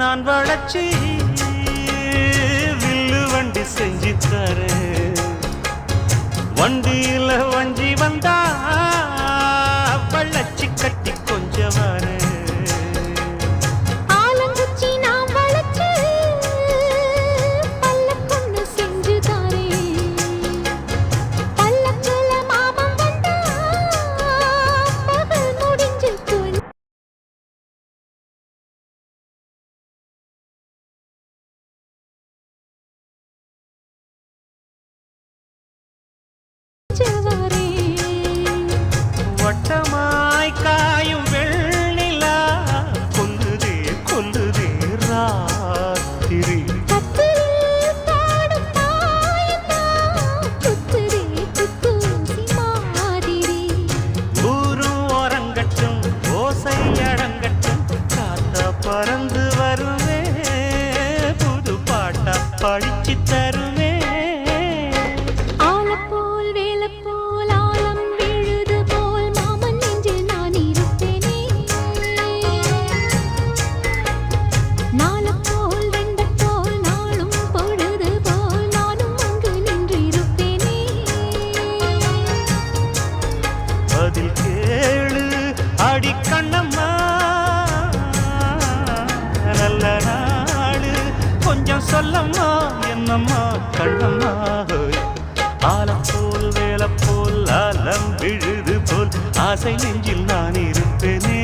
நான் வளச்சி வில்லு வண்டி செஞ்சு தரேன். வண்டியில வஞ்சி வந்தா வள்ளச்சி கட்டி கொஞ்சம் வரேன். வட்டமாய் காயும் வெள்ளிலா கொல்லுதே கொல்லுதே ராத்திரி. ஊரும் ஓரங்கட்டும் ஓசை அடங்கட்டும் காத்தா பறந்து வருவே புது பாட்டா படிச்சு தருவே. பதில் கேளு அடி கண்ணம்மா, நல்ல நாடு கொஞ்சம் சொல்லம்மா என்னம்மா கண்ணம்மா. ஆலம் போல் வேலை போல் ஆலம் விழுது போல் ஆசை நெஞ்சில் நான் இருப்பேனே.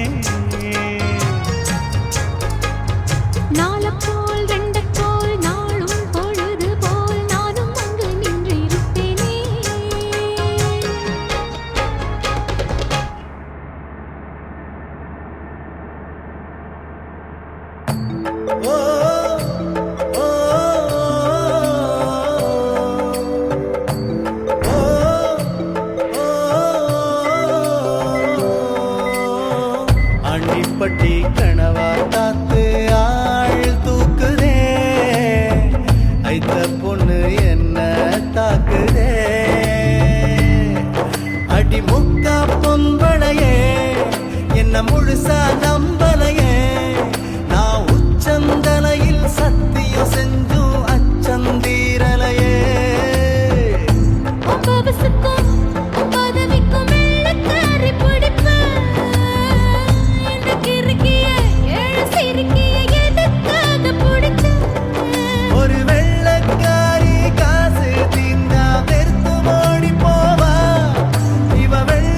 அண்டிப்பட்டி கணவா காத்து ஆள் தூக்குதே, ஐத்த பொண்ணு என்ன தாக்குதே. அடி முக்கா பொம்பளையே என்ன முழுசா நம்பலையே, நான் உச்சந்தலையில் சத்தியம் செஞ்சும் அச்சந்தீரலையே. ஒரு வெள்ளக்காரி காசு தீந்தா வெறுத்து ஓடி போவா, இவ வெள்ள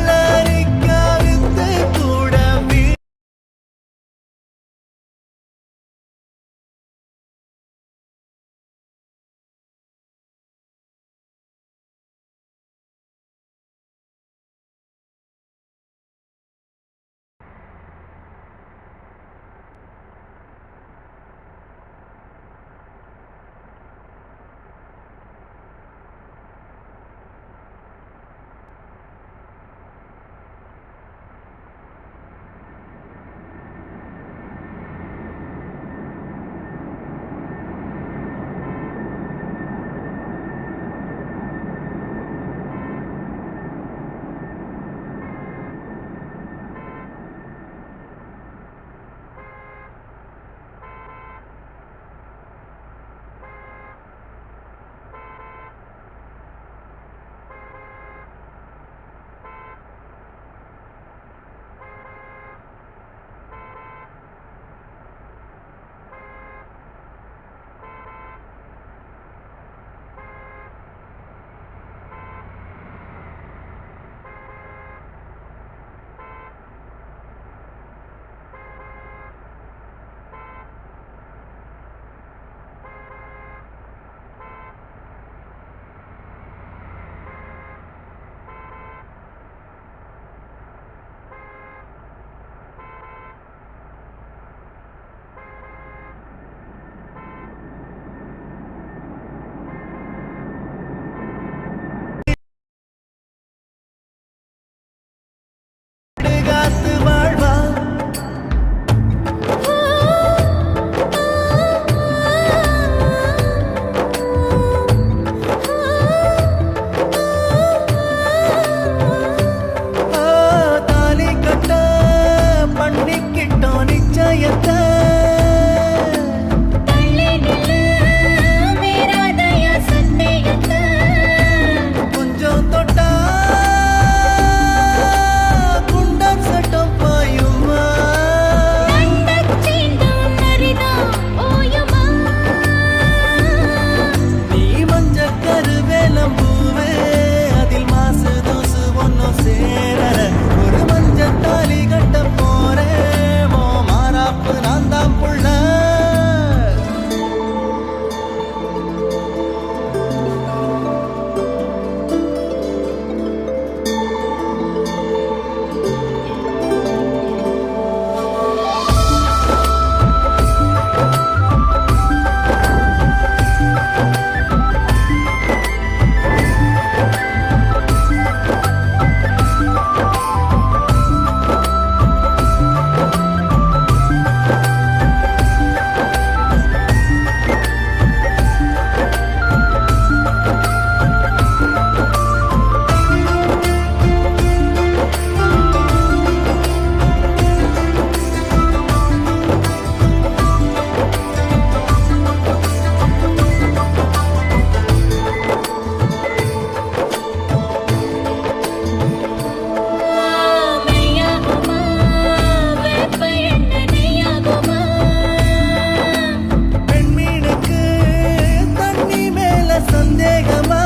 சந்தேகமா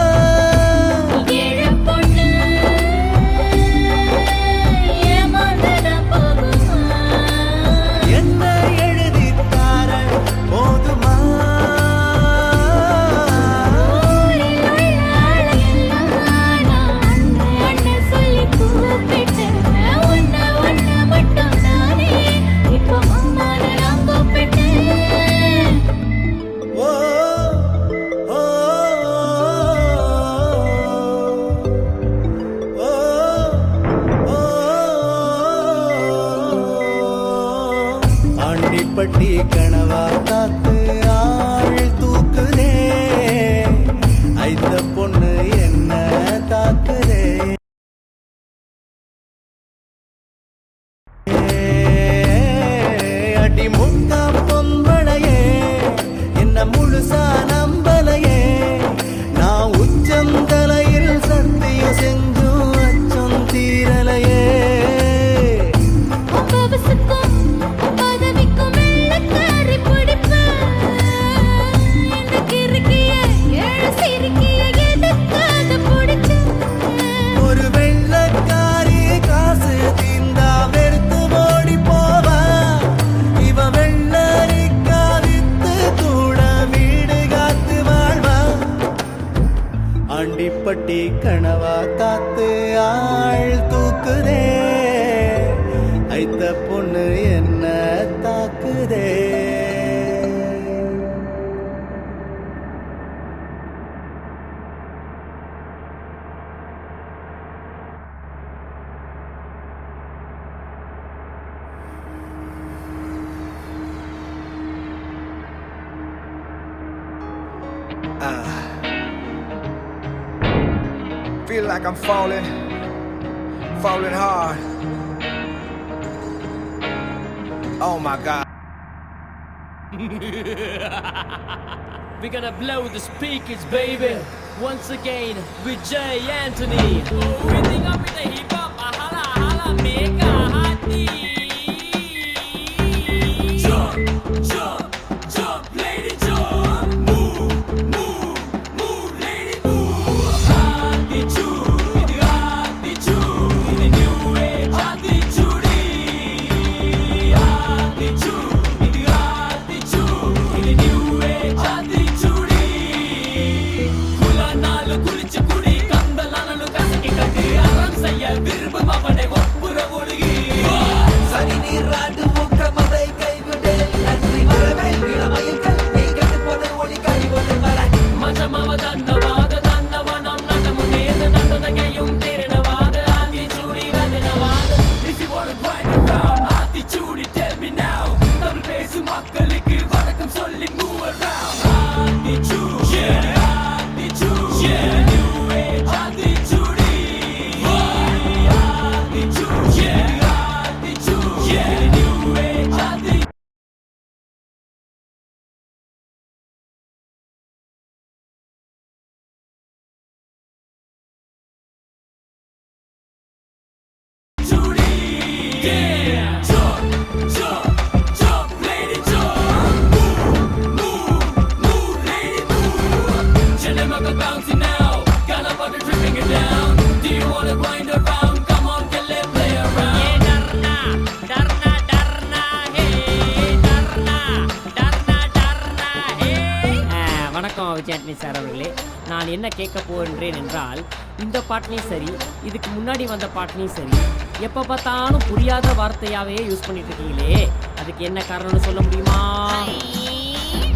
என்ன எழுதித்தார போதுமா ஓ ஓ ஓ ஆண்டிப்பட்டி கனவா காத்து ஆள் தூக்குதே ஐத்த பொண்ணு என்ன தாக்குதே அடி முக்கா பொம்பளையே என்ன முழுசா நம்பலையே நான் உச்சம் தலையில் சத்தியம் செஞ்சும் அச்சம் தீரலையே ஒரு வெள்ளக்காரி காசு தீந்தா வெறுத்து ஓடி போவா இவ வெள்ளரிக்கா வித்து கூட வீடு காத்து வாழ்வா ஆண்டிப்பட்டி கனவா காத்து ஆள் தூக்குதே ஐத்த பொண்ணு என்ன தாக்குதே Feel like I'm falling hard. Oh my God. We're gonna blow the speakers, baby. Once again with Jay Anthony. Breathing up with the hip hop, hala hala, mega hottie. Jump, jump, jump, lady, jump. Move, move, move, lady, move. Attitude, இது attitude, இது new age attitude. Attitude, இது attitude, இது new age attitude. குலநாளு குளிச்சு குடி கந்தலானு கசக்கி கட்டி அறம் செய்ய விரும்பும் அவனை ஒப்புற ஒழுகி சனி நீராடு ஊக்கமதை கைவிடு நன்றி வரவேல் இளமயில்கள் நீ கட்டுப்பது ஒளி கழிவது வர மஜமவ தன்னவாத தன்னவனம் நடமுனேது நடனகையும் திரணவாத Aathichoodi வதனவாத If you wanna grind around Aathichoodi tell me now Tamil பேசும் மக்களுக்கு வணக்கம் சொல்லி move around Aathichoodi yeah Aathichoodi yeah new age Aathichoodi Aathichoodi yeah Aathichoodi yeah new age Aathichoodi Yeah, jump, jump, jump, lady, jump. Move, move, lady, move. Chillimaka bouncing now, got a butter dripping it down. Do you wanna grind around? Come on, get lit, play around. Yeah, darna, darna, darna, hey, darna, darna, darna, hey. வணக்கம் Vijayandi sir அவர்களே, நான் என்ன கேட்க போகின்றேன் என்றால், இந்த பாட்டிலையும் சரி இதுக்கு முன்னாடி வந்த பாட்டிலையும் சரி எப்போ பார்த்தாலும் புரியாத வார்த்தையாவே யூஸ் பண்ணிட்டு இருக்கீங்களே, அதுக்கு என்ன காரணம்னு சொல்ல முடியுமா?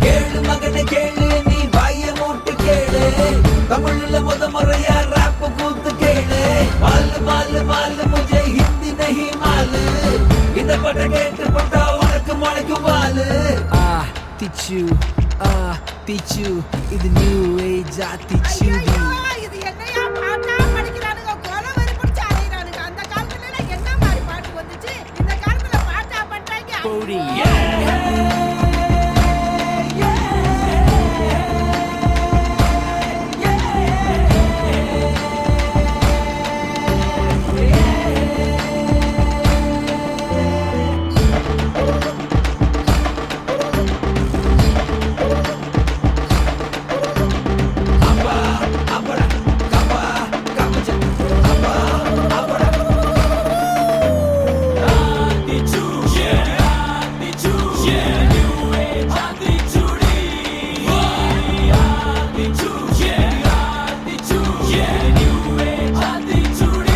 கேளு மகனை கேளு நீ வாய மூட்டு கேளு தமிழ்ல முறையா ராப் கூத்து கேளு மாலு மாலு மாலு முझे हिंदी नहीं मालू இந்த பாட்ட கேட்டு பட்டா உனக்கு முளைக்கும் வாலு திச்சு இது நியூ ஏஜ் ஆத்திச்சூடி இது என்னையா பாட்டா படிக்கிறானுங்க கொலை வரி பிடிச்சு அலையறானுங்க அந்த காலத்துல என்ன மாதிரி பாட்டு வந்துச்சு இந்த காலத்துல பாட்டா பண்றாங்க போடி attitude, yeah, attitude, yeah, new age attitude,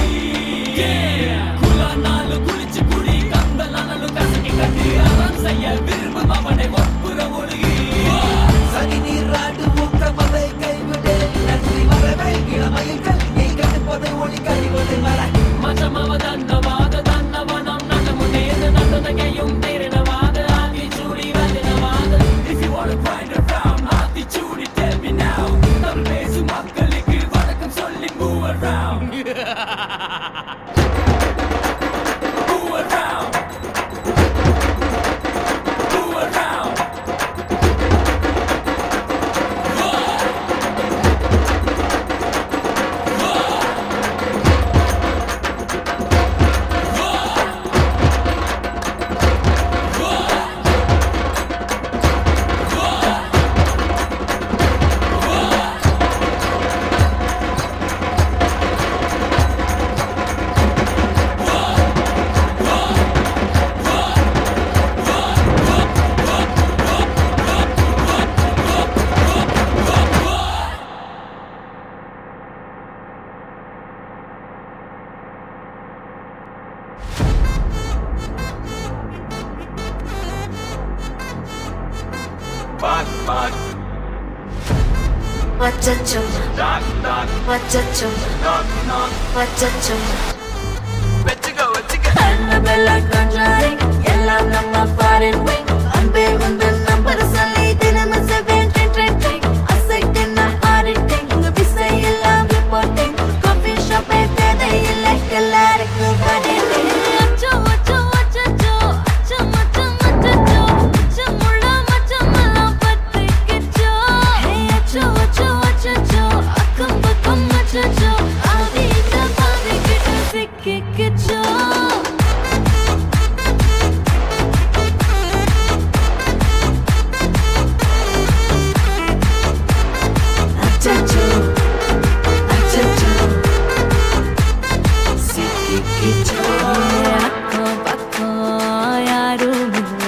yeah. குலானாலு குளிச்சு குடி கந்தலானாலு கசக்கி கட்டி அறம் செய்ய விரும்பும் அவனை ஒப்புற ஒழுகி சனி நீராடு ஊக்கமதை கைவிடு நன்றி மரபை இளமையில் கல்வியை கண்டுப்பதை ஒளி கழிவதை மர மச்சமாவ தன்னவாத தன்னவனம் நல்ல முன்னேது நல்லதையும் தேரினவாத attitude வல்லினவாத. If you wanna grind around attitude, tell me now. Tamil பேசும் மக்களுக்கு வணக்கம் சொல்லி move around. Move around. Move around. Knock, Wachachum, knock, knock, wachachum, knock, knock. wachachum. வெச்சுக்க வெச்சுக்க Annabella conjuring, எல்லாம் நம்ம foreign wing. அன்பே உந்தன் number சொல்லி தினமும் 7 அசைக்கின auditing. உங்க விசை எல்லாம் reporting. Coffee shop தேவையில்லை எல்லாருக்கும் பதிலே. அச்சோ அச்சோ அச்சச்சோ, அச்சம் அச்சம் அச்சச்சோ, அச்சமுள்ள மச்சமெல்லாம் பத்திக்கிச்சோ. Hey அச்சோ அச்சோ அச்சச்சோ, அக்கம் பக்கம் அச்சச்சோ, ஆதிட்ட பாதிக்கிட்டு சிக்கிக்கிச்சோ. அச்சச்சோ அச்சச்சோ சிக்கிக்கிச்சோ. அக்கம் பக்கம் யாரும் இல்ல,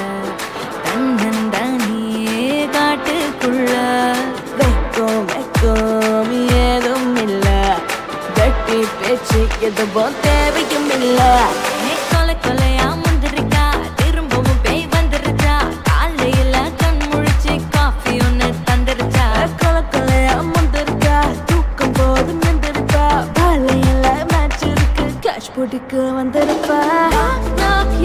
தன்னந்தனியே காட்டுக்குள்ள. வெக்கம் வெக்கம் ஏதும் இல்ல, கட்டி பேச்சு எதுவும் தேவையும் இல்ல. கொலை கொலையா முந்திருக்கா, திரும்பவும் பேய் வந்துருச்சா, காலையில கண் முழிச்சு காஃபி ஒன்னு தந்துருச்சா. கொலை கொலையா முந்திருக்கா, தூக்கம் போது நின்றுருக்கா, காலையில மேட்ச் இருக்கு, கேஷ் போட்டுக்கு வந்திருப்பா.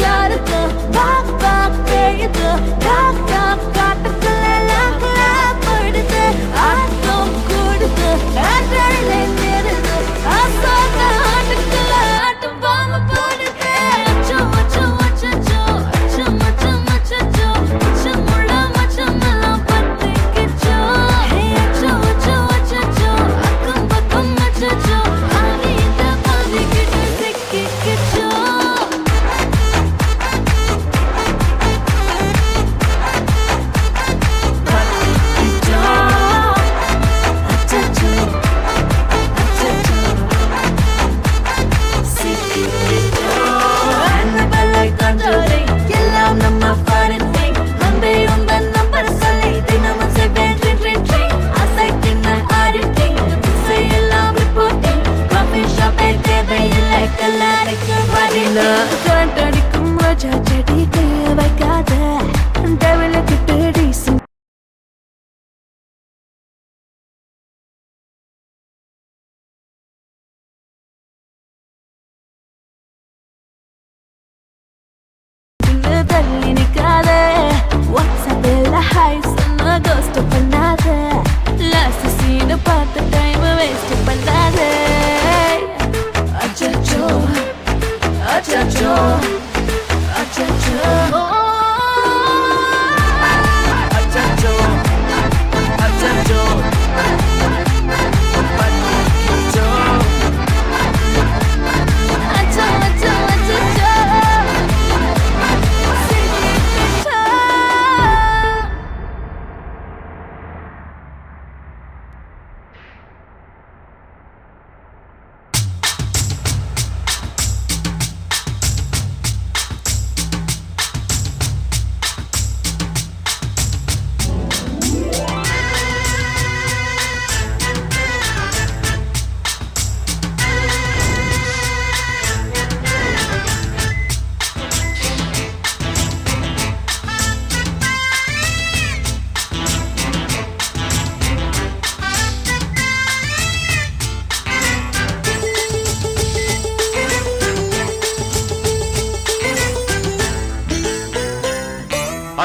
யாருக்கு பாக் பாக் பேயுது, டாக் டாக் காட்டுக்குள்ள லாக்ல படுது, ஆட்டம் கூடுது, ஆட்டலே நிறுது, ஆசான ஆட்டுக்குள்ள ஆட்டம் பாம போடுது. அச்சோ அச்சோ அச்சச்சோ, அச்சம் அச்சம் அச்சச்சோ, அச்சமுள்ள மச்சமெல்லாம் பத்திக்கிச்சோ. Hey அச்சோ அச்சோ அச்சச்சோ, அக்கம் பக்கம் அச்சச்சோ, ஆதிட்ட பாதிக்கிட்டு சிக்கிக்கிச்சோ. அடிக்கும் ரோஜா செடி கைய வைக்காத, டெவல கிட்ட டீசன் தள்ளி நிக்காத, வாட்ஸ்அப்பில் ஹாய் சொன்ன கோஸ்ட் பண்ணாத, லாஸ்ட் சீனை பார்த்த டைம் வேஸ்ட் பண்ணாத. அச்சச்சோ அச்சச்சோ அச்சச்சோ அச்சச்சோ அச்சச்சோ பத்திக்கிச்சோ. அச்சோ அச்சோ அச்சச்சோ சிக்கிக்கிச்சோ.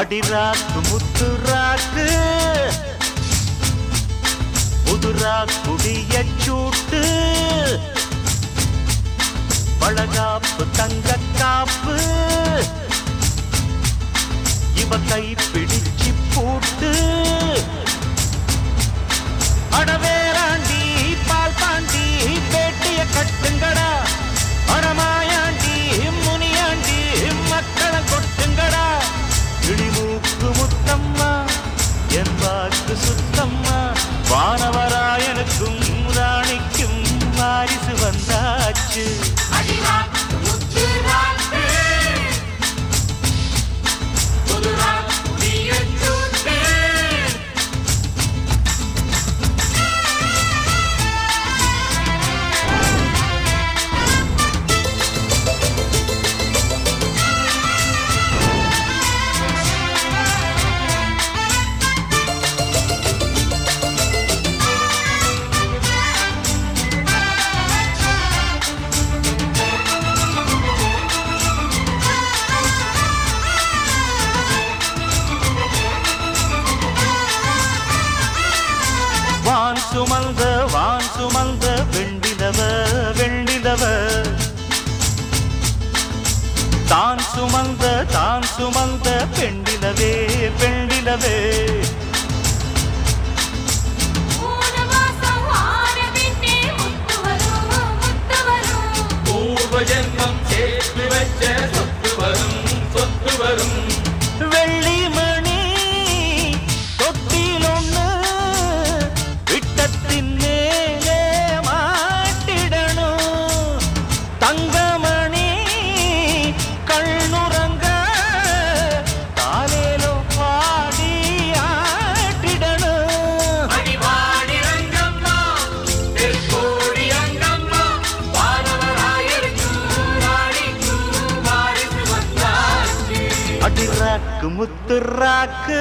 அடிராக்கு முத்துராக்கு புதுரா குடிய சூட்டு பழகாப்பு தங்க காப்பு இவ கை பிடிச்சு பூட்டு அடவேராண்டி பால் பாண்டி பேட்டிய கட்டுங்கடா அடமாயாண்டி முனியாண்டி மக்களை கொட்டுங்கடா இடிமூக்கு முத்தம்மா என் வாக்கு சுத்தம்மா வானவராயனுக்கும் ராணிக்கும் வாரிசு வந்தாச்சு வான் சுமந்த வெண்டிலவ வெண்டிலவ தான் சுமந்த பெண்டிலவே பெண்டிலவே பூர்வஜன்மம் சேர்த்து வச்ச சொத்து வரும் வெள்ளி மணி தொட்டில் ஒண்ணு விட்டத்தின் மேலே மாட்டிடணும் தங்கமணி கண்ணுறங்க காலேலோ பாடி ஆட்டிடணும் அடிவாடி ரங்கம்மா தெற்கோடி அங்கம்மா வானவராயருக்கும் ராணிக்கும் வாரிசு வந்தாச்சு அடிராக்கு முத்துராக்கு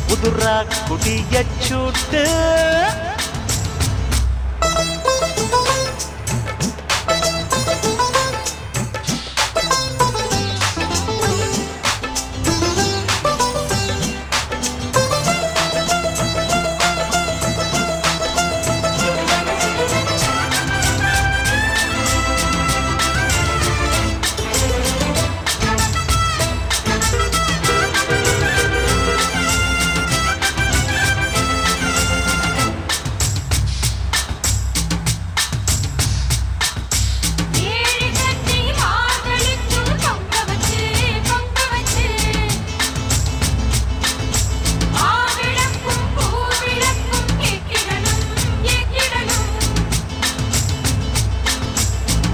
புதுரா குடிய சூட்டு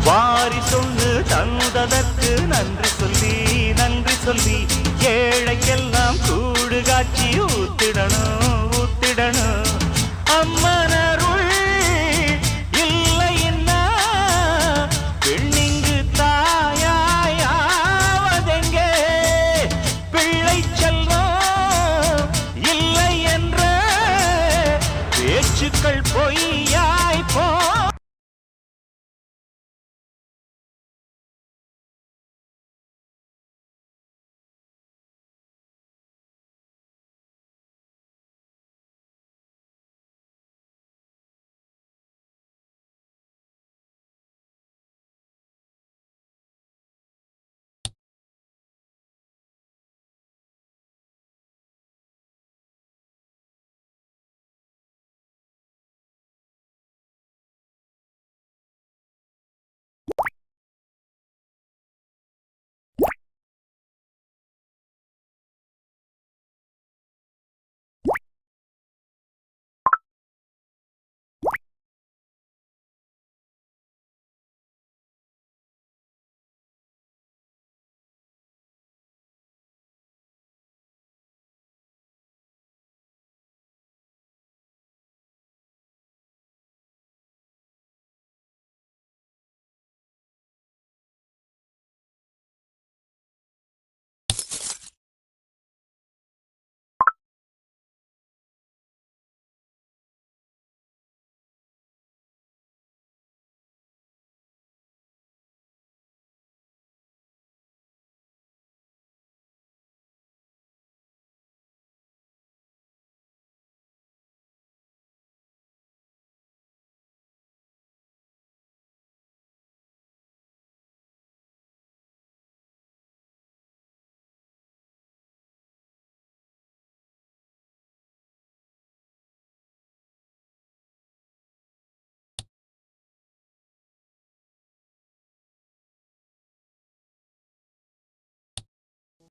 வாரி சொல்லு தந்ததற்கு நன்றி சொல்லி ஏழைக்கெல்லாம் கூடு காட்சி ஊத்திடணும் அம்மனருள் இல்லைன்னா பெண்ணிங்கு தாயாவதெங்கே பிள்ளை செல்வம் இல்லை என்ற பேச்சுக்கள் பொய்யாய் போ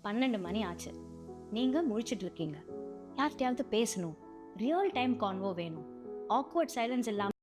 12 மணி ஆச்சு. நீங்கள் முழிச்சிட்டு இருக்கீங்க. யார்கிட்டயாவது பேசணும். ரியல் டைம் கான்வோ வேணும். ஆக்வர்ட் சைலன்ஸ் இல்லாமல்